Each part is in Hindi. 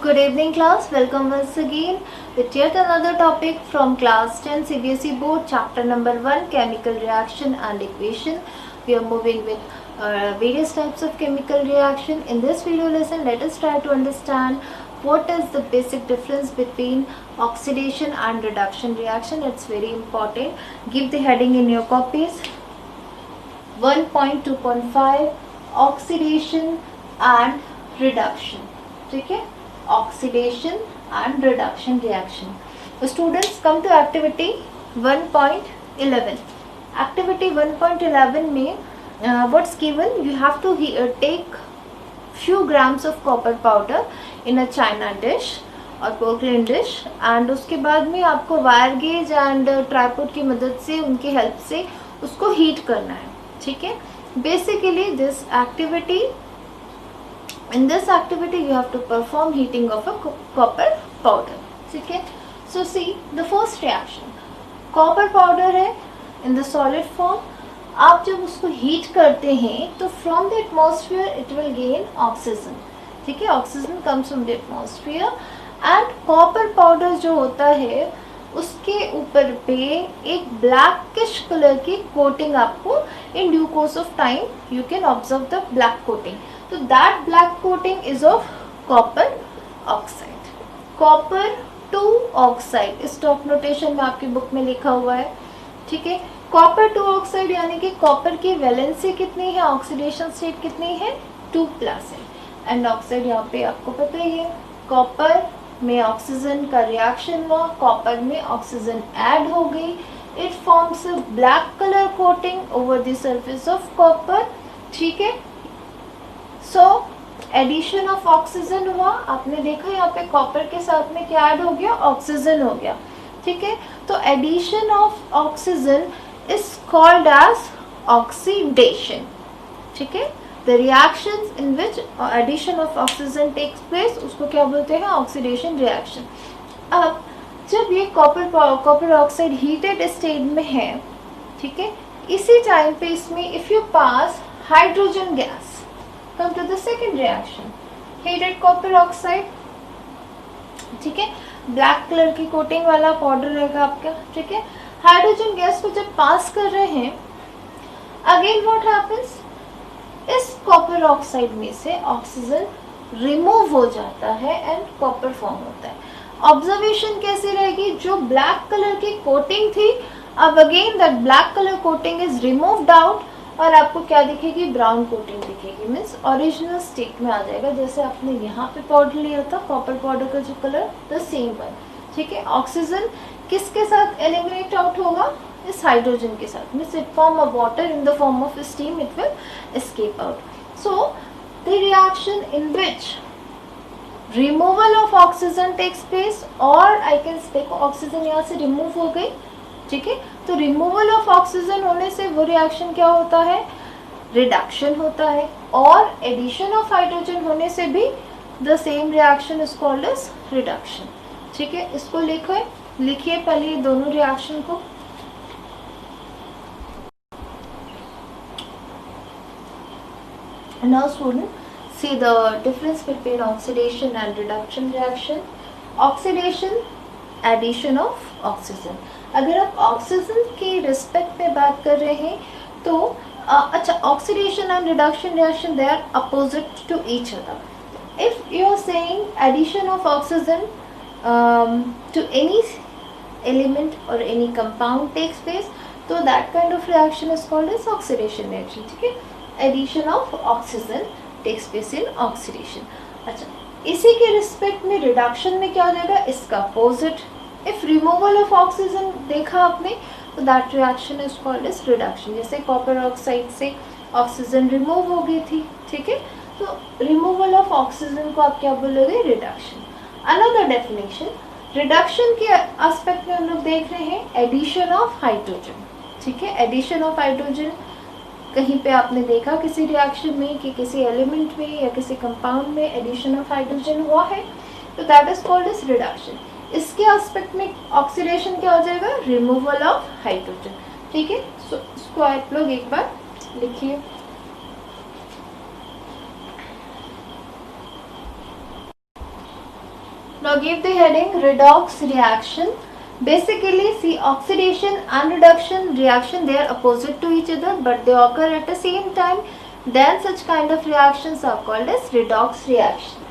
Good evening class, welcome once again with yet another topic from class 10 CBSE board, chapter number 1, chemical reaction and equation. We are moving with various types of chemical reaction. In this video lesson, let us try to understand what is the basic difference between oxidation and reduction reaction. It's very important. Give the heading in your copies. 1.2.5 oxidation and reduction. ठीक है, oxidation and reduction reaction. Students come to activity 1.11. Activity 1.11 में what's given, you have to take few grams of copper powder in a china dish और पोर्टलैंड डिश, एंड उसके बाद में आपको वायर गेज एंड ट्राइपॉड की मदद से, उनकी हेल्प से उसको हीट करना है. ठीक है, basically this activity, in this activity you have to perform heating of a copper powder. ठीक है, so see the first reaction, copper powder है in the solid form. आप जब उसको हीट करते हैं तो from the atmosphere it will gain oxygen. ठीक है, oxygen comes from the atmosphere and copper powder जो होता है उसके ऊपर पे एक ब्लैकिश कलर की कोटिंग आपको in due course of time you can observe the black coating. तो that black coating is of copper oxide, copper 2 oxide. इस टॉप नोटेशन में आपकी बुक में लिखा हुआ है. ठीक है, कॉपर 2 ऑक्साइड यानी कि कॉपर की वैलेंसी कितनी है, ऑक्सीडेशन स्टेट कितनी है, 2+ है. एंड ऑक्साइड यहाँ पे आपको पता ही है, कॉपर में ऑक्सीजन का रिएक्शन हुआ, कॉपर में ऑक्सीजन ऐड हो गई, it forms a black colour coating over the surface of copper. ठीक है, सो एडिशन ऑफ ऑक्सीजन हुआ, आपने देखा यहाँ पे कॉपर के साथ में क्या ऐड हो गया, ऑक्सीजन हो गया. ठीक है, तो addition of oxygen is called as oxidation. ठीक है, the reactions in which addition of oxygen takes place उसको क्या बोलते हैं, ऑक्सीडेशन रिएक्शन. अब जब ये कॉपर ऑक्साइड हीटेड स्टेट में है, ठीक है, इसी टाइम पे इसमें if you pass hydrogen gas, come to the second reaction, heated copper oxide. ठीक है, ब्लैक कलर की कोटिंग वाला पाउडर रहेगा आपका. ठीक है, हाइड्रोजन गैस को जब पास कर रहे हैं, अगेन व्हाट हैपेंस, इस कॉपर ऑक्साइड में से ऑक्सीजन रिमूव हो जाता है एंड कॉपर फॉर्म होता है. ऑब्जर्वेशन कैसी रहेगी, जो ब्लैक कलर की कोटिंग थी, अब again that black colour coating is removed out और आपको क्या दिखेगी, ब्राउन कोटिंग दिखेगी. मीन्स ओरिजिनल स्टेट में आ जाएगा, जैसे आपने यहाँ पे पाउडर लिया था कॉपर पाउडर का जो कलर, द सेम वन. ठीक है, ऑक्सीजन किसके साथ एलिमिनेट आउट होगा, इस हाइड्रोजन के साथ. Means it form a water in the form of steam, it will escape out. So the reaction in which removal of oxygen takes place, और आई कैन देखो ऑक्सीजन यहाँ से रिमूव हो गई. ठीक है, तो रिमूवल ऑफ ऑक्सीजन होने से वो रिएक्शन क्या होता है, रिडक्शन होता है. और एडिशन ऑफ हाइड्रोजन होने से भी the same reaction is called as reduction. ठीक है, इसको लिखिए पहले ये दोनों रिएक्शन को. Now student, see the difference between oxidation and reduction reaction. Oxidation, addition of oxygen. अगर आप ऑक्सीजन की रिस्पेक्ट में बात कर रहे हैं तो अच्छा, oxidation and reduction reaction they are opposite to each other. If you are saying addition of oxygen to any element और एनी कंपाउंड टेक्स प्लेस, तो that kind of reaction is called as oxidation reaction. ठीक है, addition of oxygen takes place in oxidation. अच्छा, इसी के रिस्पेक्ट में रिडक्शन में क्या हो जाएगा, इसका opposite. If removal of oxygen देखा आपने, तो that reaction is called as reduction. जैसे कॉपर ऑक्साइड से ऑक्सीजन रिमूव हो गई थी. ठीक है, तो रिमूवल ऑफ ऑक्सीजन को आप क्या बोलोगे, रिडक्शन. अनदर डेफिनेशन, रिडक्शन के एस्पेक्ट में हम लोग देख रहे हैं एडिशन ऑफ हाइड्रोजन. ठीक है, एडिशन ऑफ हाइड्रोजन कहीं पे आपने देखा किसी रिएक्शन में कि किसी एलिमेंट में या किसी कंपाउंड में एडिशन ऑफ हाइड्रोजन हुआ है, तो that is called as reduction. इसके एस्पेक्ट में ऑक्सीडेशन क्या हो जाएगा, रिमूवल ऑफ हाइड्रोजन. ठीक है, सो इसको आप लोग एक बार लिखिए. Now give the heading redox reaction. Basically, see, oxidation and reduction reaction, they are opposite to each other but they occur at the same time. Then such kind of reactions are called as redox reaction.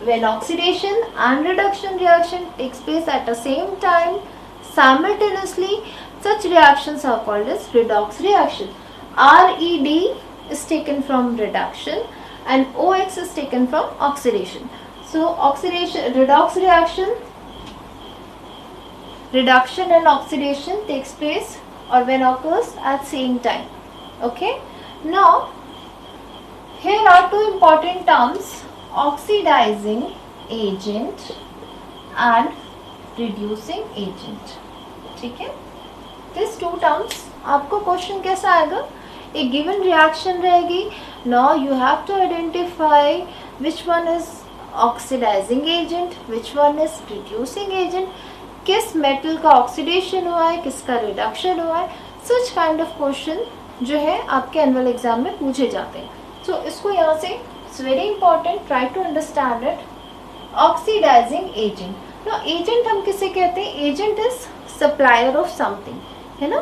When oxidation and reduction reaction takes place at the same time simultaneously, such reactions are called as redox reaction. RED is taken from reduction and OX is taken from oxidation. So oxidation, redox reaction, reduction and oxidation takes place or when occurs at same time. Okay. Now here are two important terms, oxidizing agent and reducing agent. ठीक है, दिस टू टर्म्स आपको क्वेश्चन कैसा आएगा, एक गिवन रिएक्शन रहेगी. Now you have to identify which one is oxidising agent, which one is reducing agent, किस मेटल का ऑक्सीडेशन हुआ है, किसका रिडक्शन हुआ है. सच काइंड ऑफ क्वेश्चन जो है आपके एनुअल एग्जाम में पूछे जाते हैं. सो इसको यहाँ से it's very important, try to understand it. Oxidising agent, ना एजेंट हम किसे कहते हैं, agent is supplier of something, है ना,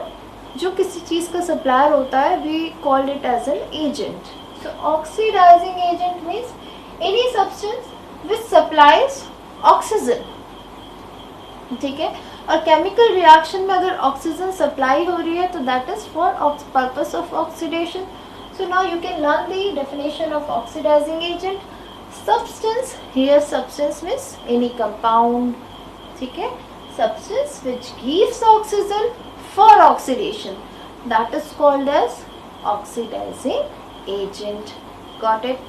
जो किसी चीज़ का सप्लायर होता है we called it as an agent. So oxidising agent means any substance which supplies oxygen. ठीक है, और केमिकल रिएक्शन में अगर ऑक्सीजन सप्लाई हो रही है तो that is for purpose of oxidation. So now you can learn the definition of oxidizing agent. Substance, here substance means any compound, ठीक है, substance which gives oxygen for oxidation, that is called as oxidizing agent. Got it?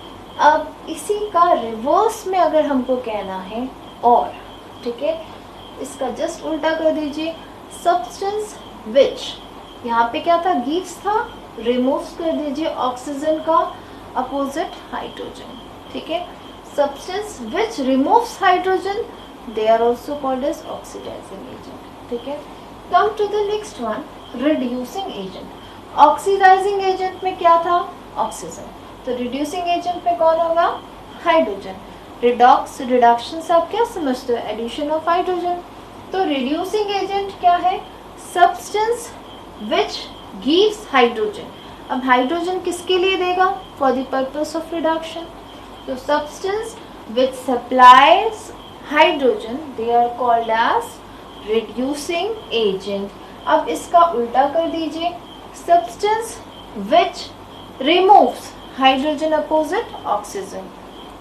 अब इसी का रिवर्स में अगर हमको कहना है और, ठीक है, इसका जस्ट उल्टा कर दीजिए. substance which, यहाँ पे क्या था, gives था, रिमूव कर दीजिए ऑक्सीजन का अपोजिट हाइड्रोजन. ठीक है, substance which removes hydrogen they are also called as oxidising agent. ठीक है, come to the next one, reducing agent. Oxidising agent में क्या था, ऑक्सीजन, तो रिड्यूसिंग एजेंट में कौन होगा, हाइड्रोजन. रिडॉक्स, रिडक्शन से आप क्या समझते हो, एडिशन ऑफ हाइड्रोजन. तो रिड्यूसिंग एजेंट क्या है, सब्सटेंस विच gives hydrogen. अब हाइड्रोजन किसके लिए देगा, for the purpose of reduction. तो substance which supplies hydrogen they are called as reducing agent. अब इसका उल्टा कर दीजिए, substance which removes hydrogen opposite oxygen.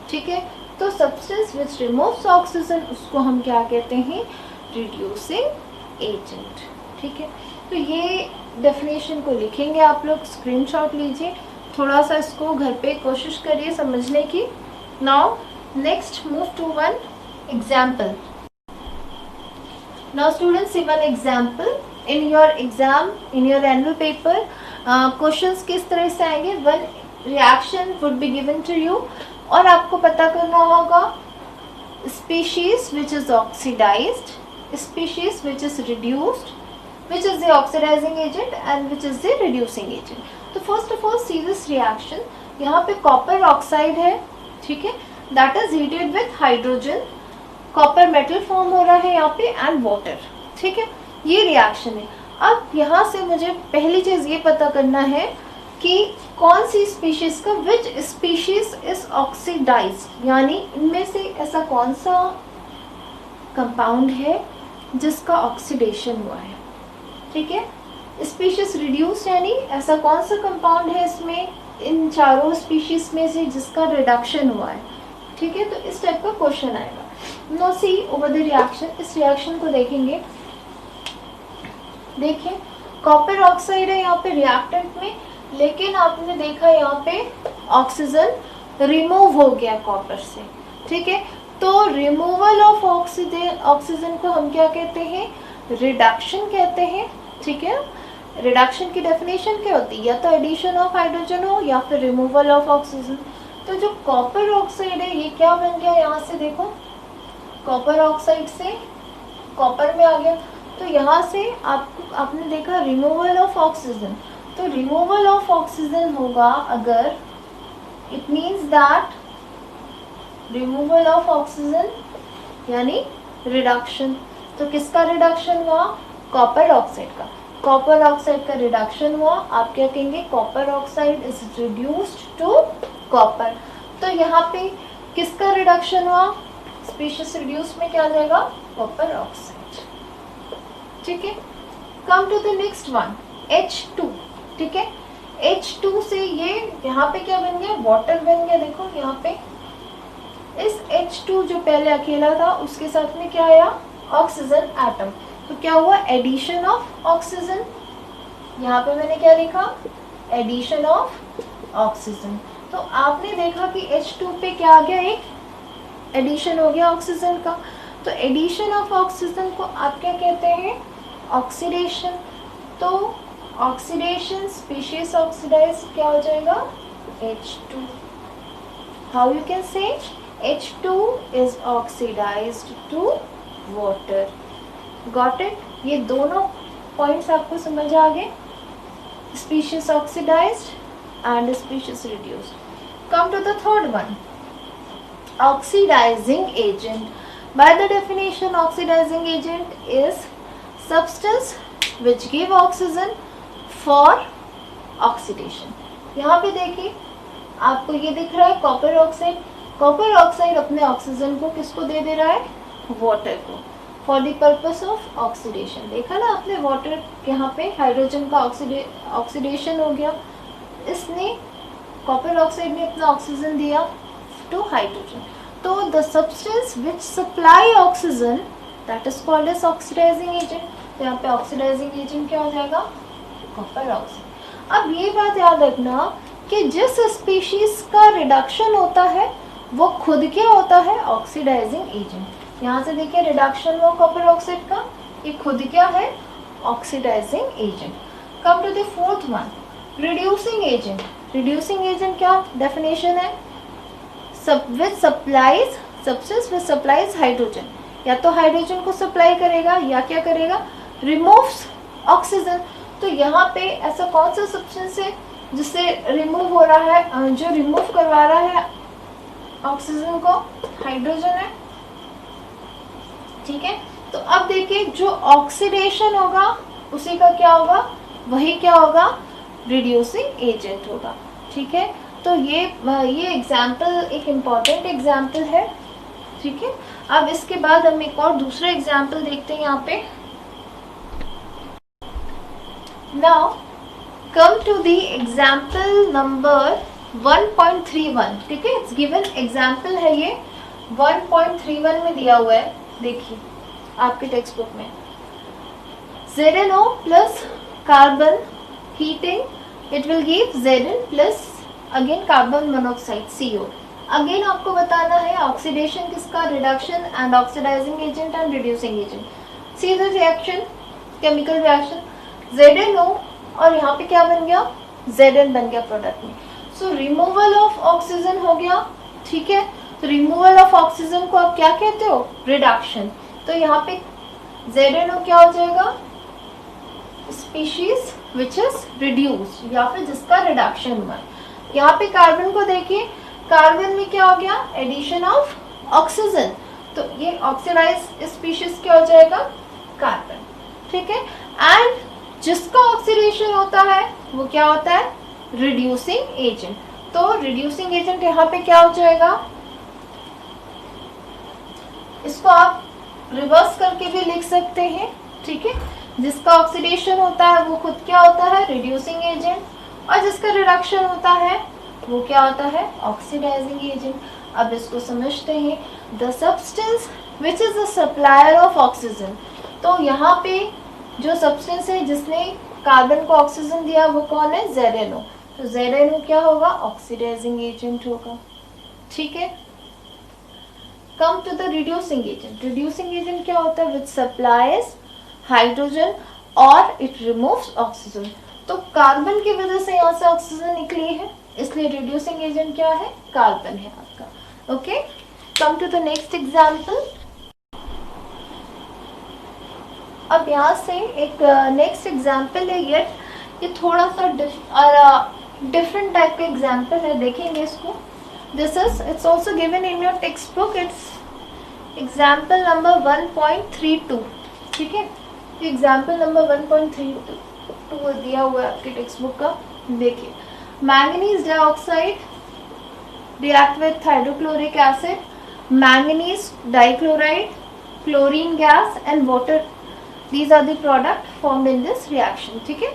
ठीक है, तो सब्सटेंस विच रिमूव्स ऑक्सीजन उसको हम क्या कहते हैं, रिड्यूसिंग एजेंट. ठीक है, तो ये डेफिनेशन को लिखेंगे आप लोग, स्क्रीनशॉट लीजिए, थोड़ा सा इसको घर पे कोशिश करिए समझने की. Now next move to one example. Now students see one example in your exam, in your annual paper. Questions किस तरह से आएंगे, one reaction would be given to you और आपको पता करना होगा species which is oxidised, species which is reduced, which is the oxidizing agent and which is the reducing agent. तो first of all see this reaction. यहाँ पे copper oxide है, ठीक है, that is heated with hydrogen, copper metal form हो रहा है यहाँ पे and water. ठीक है, ये reaction है. अब यहाँ से मुझे पहली चीज़ ये पता करना है कि कौन सी स्पीशीज का, which species is oxidized, यानी इनमें से ऐसा कौन सा कंपाउंड है जिसका ऑक्सीडेशन हुआ है. ठीक है, स्पीशीज रिड्यूस यानी ऐसा कौन सा कंपाउंड है इसमें, इन चारों स्पीशीज में से जिसका रिडक्शन हुआ है. ठीक है, तो इस टाइप का क्वेश्चन आएगा. No see over the reaction, इस रिएक्शन को देखेंगे. देखिए कॉपर ऑक्साइड है यहाँ पे रिएक्टेंट में, लेकिन आपने देखा यहाँ पे ऑक्सीजन रिमूव हो गया कॉपर से. ठीक है, तो रिमूवल ऑफ ऑक्सीजन को हम क्या कहते हैं, रिडक्शन कहते हैं. ठीक है, रिडक्शन की डेफिनेशन क्या होती है, या तो एडिशन ऑफ हाइड्रोजन हो या फिर रिमूवल ऑफ ऑक्सीजन. तो जो कॉपर ऑक्साइड है ये क्या बन गया, यहाँ से देखो कॉपर ऑक्साइड से कॉपर में आ गया. तो यहाँ से आपने देखा रिमूवल ऑफ ऑक्सीजन, तो रिमूवल ऑफ ऑक्सीजन होगा अगर, it means that removal of oxygen यानी रिडक्शन। तो किसका रिडक्शन हुआ? कॉपर ऑक्साइड का। कॉपर ऑक्साइड का रिडक्शन हुआ, आप क्या कहेंगे? Copper oxide is reduced to copper. तो यहाँ पे किसका रिडक्शन हुआ? स्पीशीज रिड्यूस में क्या आ जाएगा? Copper oxide. ठीक है, come to the next one, H2। ठीक है, H2 से ये यहाँ पे क्या बन गया? वाटर बन गया। देखो यहाँ पे इस H2 जो पहले अकेला था उसके साथ में क्या आया? Oxygen atom. तो क्या हुआ? Addition of oxygen. यहाँ पे मैंने क्या लिखा? Addition of oxygen. तो आपने देखा कि H2 पे क्या आ गया? एक एडिशन हो गया ऑक्सीजन का। तो एडिशन ऑफ ऑक्सीजन को आप क्या कहते हैं? ऑक्सीडेशन। तो ऑक्सीडेशन, स्पीशीज ऑक्सीडाइज क्या हो जाएगा? H2। How you can say H2 is oxidized to water. Got it? ये दोनों पॉइंट्स आपको समझ आ गए? Species oxidized and species reduced. Come to the third one, oxidizing agent. By the definition, oxidizing agent is substance which give oxygen for oxidation. यहाँ पे देखिए आपको ये दिख रहा है कॉपर ऑक्साइड। कॉपर ऑक्साइड अपने ऑक्सीजन को किसको दे दे रहा है? वाटर को, for the purpose of oxidation. देखा ना आपने, वाटर यहाँ पे हाइड्रोजन का ऑक्सीडेशन हो गया, इसने कॉपर ऑक्साइड ने अपना ऑक्सीजन दिया टू हाइड्रोजन। तो the substance which supply oxygen that is called as oxidising agent. तो यहाँ पे ऑक्सीडाइजिंग एजेंट क्या हो जाएगा? Copper oxide. अब ये बात याद रखना कि जिस स्पीशीज का रिडक्शन होता है वो खुद क्या होता है? Oxidising agent. यहाँ से देखिए रिडक्शन हुआ कॉपर ऑक्साइड का, ये खुद क्या है? Oxidising agent. Come to the fourth one, reducing agent. Reducing agent क्या डेफिनेशन है? Which supplies substance which supplies hydrogen. या तो हाइड्रोजन को सप्लाई करेगा या क्या करेगा? Removes oxygen. तो यहाँ पे ऐसा कौन सा सब्सटेंस है जिससे रिमूव हो रहा है, जो रिमूव करवा रहा है ऑक्सीजन को? हाइड्रोजन है। ठीक है, तो अब देखिए जो ऑक्सीडेशन होगा उसी का क्या होगा? वही क्या होगा? रिड्यूसिंग एजेंट होगा। ठीक है, तो ये एग्जाम्पल एक इम्पॉर्टेंट एग्जाम्पल है। ठीक है, अब इसके बाद हम एक और दूसरा एग्जाम्पल देखते हैं यहाँ पे। Now come to the example number 1.31। ठीक है, इट्स गिवन एग्जाम्पल है ये 1.31 में दिया हुआ है। देखिए आपके टेक्स्ट बुक में ZnO plus carbon heating it will give Zn plus again carbon monoxide CO। Again आपको बताना है ऑक्सीडेशन किसका? Reduction and oxidising agent and reducing agent. See the reaction, chemical reaction ZnO और यहाँ पे क्या बन गया? Zn बन गया प्रोडक्ट में। सो रिमूवल ऑफ ऑक्सीजन हो गया। ठीक है, तो रिमूवल ऑफ ऑक्सीजन को आप क्या कहते हो? रिडक्शन। तो यहाँ पे ZnO क्या हो जाएगा? स्पीशीज विच इज रिड्यूस्ड या फिर जिसका रिडक्शन हुआ है। यहाँ पे कार्बन को देखिए, कार्बन में क्या हो गया? Addition of oxygen. तो ये ऑक्सीडाइज स्पीशीज क्या हो जाएगा? कार्बन। ठीक है, एंड जिसका ऑक्सीडेशन होता है वो क्या होता है? Reducing agent. तो रिड्यूसिंग एजेंट यहाँ पे क्या हो जाएगा? इसको आप रिवर्स करके भी लिख सकते हैं। ठीक है, जिसका ऑक्सीडेशन होता है वो खुद क्या होता है? रिड्यूसिंग एजेंट, और जिसका रिडक्शन होता है वो क्या होता है? Oxidising agent. अब इसको समझते हैं। The substance which is the supplier of oxygen. तो यहाँ पे जो सब्सटेंस है जिसने कार्बन को ऑक्सीजन दिया वो कौन है? ZnO। तो ZnO क्या होगा? ऑक्सीडाइजिंग एजेंट होगा। ठीक है, come to the reducing agent. Reducing agent क्या होता है? विच सप्लाइज हाइड्रोजन और इट रिमूव्स ऑक्सीजन। तो कार्बन की वजह से यहाँ से ऑक्सीजन निकली है, इसलिए रिड्यूसिंग एजेंट क्या है? कार्बन है आपका। Okay, come to the next example. अब यहाँ से एक नेक्स्ट एग्जाम्पल है ये थोड़ा सा डिफरेंट टाइप का एग्जाम्पल है, देखेंगे इसको। This is it's also given in your text book. It's example number 1.32, ठीक है। एग्जाम्पल नंबर 1.32 दिया हुआ है आपकी टेक्स्ट बुक का। देखिए, manganese dioxide react with hydrochloric acid, manganese dichloride, chlorine gas and water. These are the product formed in this reaction, ठीक है।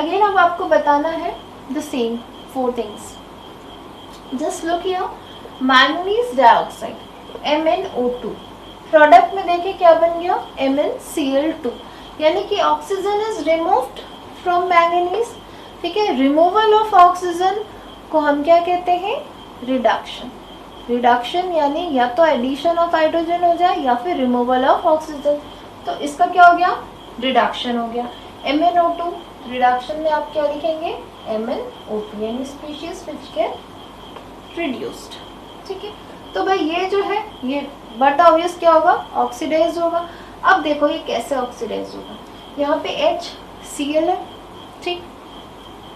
अगेन अब आपको बताना है the same four things. Just look here, manganese dioxide MnO2, product में देखिए क्या बन गया MnCl2, यानी कि oxygen is removed from manganese, ठीक है। रिमूवल ऑफ ऑक्सीजन को हम क्या कहते हैं, रिडक्शन। रिडक्शन यानी या तो एडिशन ऑफ हाइड्रोजन हो जाए या फिर रिमूवल ऑफ ऑक्सीजन, तो इसका क्या हो गया, रिडक्शन हो गया। MnO2 रिडक्शन में आप क्या लिखेंगे, MnO2 यानी स्पीशीज व्हिच गेट रिड्यूस्ड, ठीक है। तो भाई ये जो है ये बट ऑब्वियस क्या होगा, ऑक्सीडाइज होगा। अब देखो ये कैसे ऑक्सीडाइज होगा, यहाँ पे HCl है, ठीक।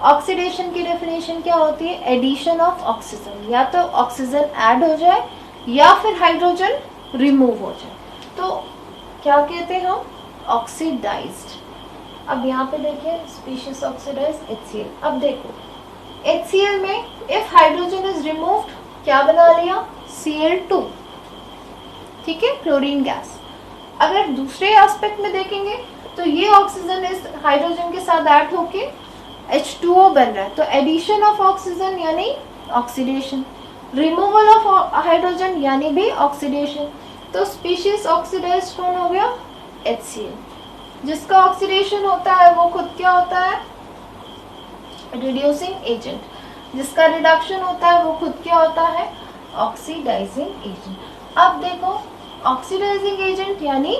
ऑक्सीडेशन की डेफिनेशन क्या होती है, एडिशन ऑफ ऑक्सीजन, या तो ऑक्सीजन ऐड हो जाए या फिर हाइड्रोजन रिमूव हो जाए, तो क्या कहते हैं हम, ऑक्सीडाइज्ड। अब यहाँ पे देखिए स्पीशीज ऑक्सीडाइज HCl। अब देखो HCl में इफ हाइड्रोजन इज रिमूव्ड क्या बना लिया, Cl2, ठीक है, क्लोरीन गैस। अगर दूसरे एस्पेक्ट में देखेंगे तो ये ऑक्सीजन इस हाइड्रोजन के साथ ऐड होके H2O बन रहा है, तो एडिशन ऑफ ऑक्सीजन यानी ऑक्सीडेशन, रिमूवल ऑफ हाइड्रोजन यानी भी ऑक्सीडेशन। तो स्पीशीज ऑक्सीडाइज कौन हो गया, HCl। जिसका ऑक्सीडेशन होता है वो खुद क्या होता है, रिड्यूसिंग एजेंट। जिसका रिडक्शन होता है वो खुद क्या होता है, ऑक्सीडाइजिंग एजेंट। अब देखो ऑक्सीडाइजिंग एजेंट यानी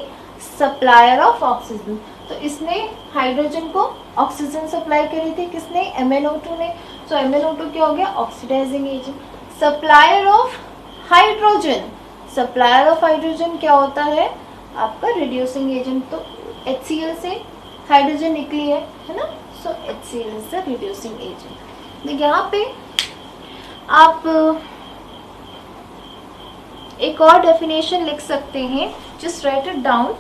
सप्लायर ऑफ ऑक्सीजन, तो इसने हाइड्रोजन को ऑक्सीजन सप्लाई करी थी, किसने, MnO2 ने। तो MnO2 क्या हो गया, oxidising agent. Supplier of hydrogen, supplier of hydrogen क्या होता है, आपका रिड्यूसिंग एजेंट। तो HCl से हाइड्रोजन निकली है ना, so HCl is the reducing agent. देखिए यहाँ पे आप एक और डेफिनेशन लिख सकते हैं, just right it down.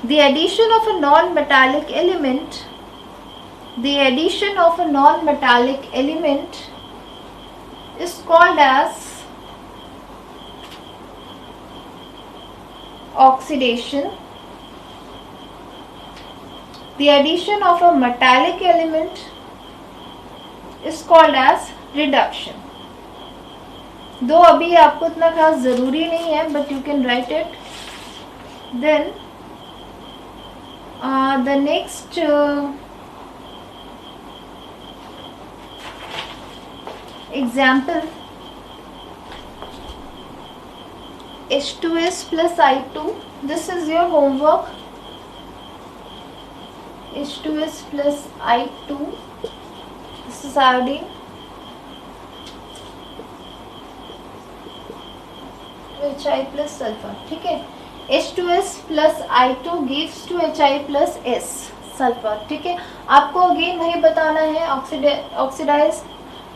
The addition of a non-metallic element, the addition of a non-metallic element is called as oxidation. The addition of a metallic element is called as reduction. दो अभी आपको इतना खास जरूरी नहीं है, but you can write it. Then the next example, H2S plus I2. This is your homework. H2S plus I2. This is iodine. HI plus sulfur, ठीक है। H2S plus I2 gives to HI plus S sulphur, ठीक है। आपको अगेन वही बताना है,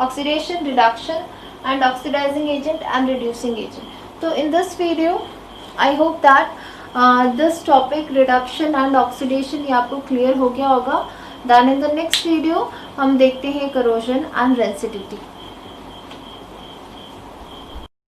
oxidation, reduction and oxidising agent and reducing agent. तो in this video I hope that this topic reduction and oxidation ये आपको क्लियर हो गया होगा। Then in the next video हम देखते हैं करोजन एंड रेंसिडिटी।